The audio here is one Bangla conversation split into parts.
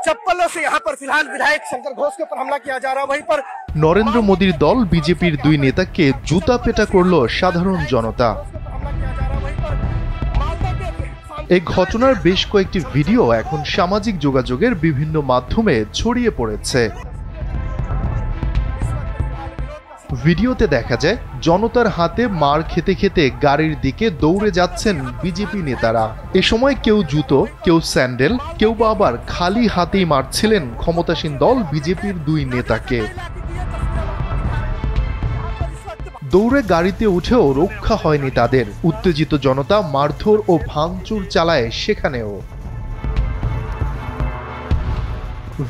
चप्पलों से यहाँ पर फिलहाल विधायक शंकर घोष के ऊपर हमला किया जा रहा है। वहीं पर নরেন্দ্র মোদীর দল বিজেপির দুই নেতাকে জুতা পেটা করল সাধারণ জনতা। এই ঘটনার বেশ কয়েকটি ভিডিও এখন সামাজিক যোগাযোগের বিভিন্ন মাধ্যমে ছড়িয়ে পড়েছে। ভিডিওতে দেখা যায় জনতার হাতে মার খেতে খেতে গাড়ির দিকে দৌড়ে যাচ্ছেন বিজেপি নেতারা। এ সময় কেউ জুতো, কেউ স্যান্ডেল, কেউ বা আবার খালি হাতেই মারছিলেন ক্ষমতাসীন দল বিজেপির দুই নেতাকে। দৌড়ে গাড়িতে উঠেও রক্ষা হয়নি তাদের। উত্তেজিত জনতা মারধর ও ভাঙচুর চালায় সেখানেও।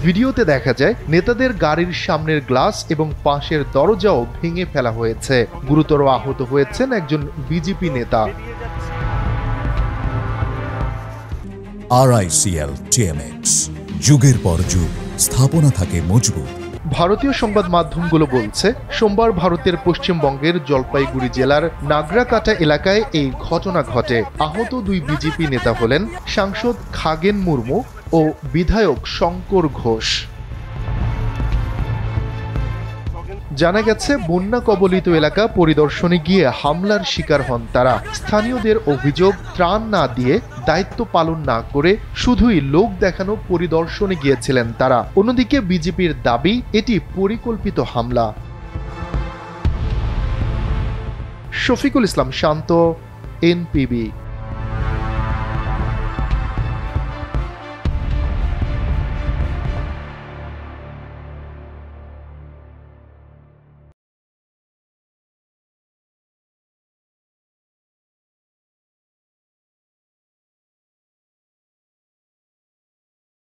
ভিডিওতে দেখা যায় নেতাদের গাড়ির সামনের গ্লাস এবং পাশের দরজাও ভেঙে ফেলা হয়েছে। গুরুতর আহত হয়েছেন একজন বিজেপি নেতা। RICL TMX, যুগের পর যুগ স্থাপনা থাকে মজবুত। ভারতীয় সংবাদ মাধ্যমগুলো বলছে, সোমবার ভারতের পশ্চিমবঙ্গের জলপাইগুড়ি জেলার নাগরাকাটা এলাকায় এই ঘটনা ঘটে। আহত দুই বিজেপি নেতা হলেন সাংসদ খাগেন মুর্মু ও বিধায়ক শঙ্কর ঘোষ। জানা গেছে, বন্যা কবলিত এলাকা পরিদর্শনে গিয়ে হামলার শিকার হন তারা। স্থানীয়দের অভিযোগ, ত্রাণ না দিয়ে, দায়িত্ব পালন না করে শুধুই লোক দেখানো পরিদর্শনে গিয়েছিলেন তারা। অন্যদিকে বিজেপির দাবি এটি পরিকল্পিত হামলা। শফিকুল ইসলাম শান্ত, NPB।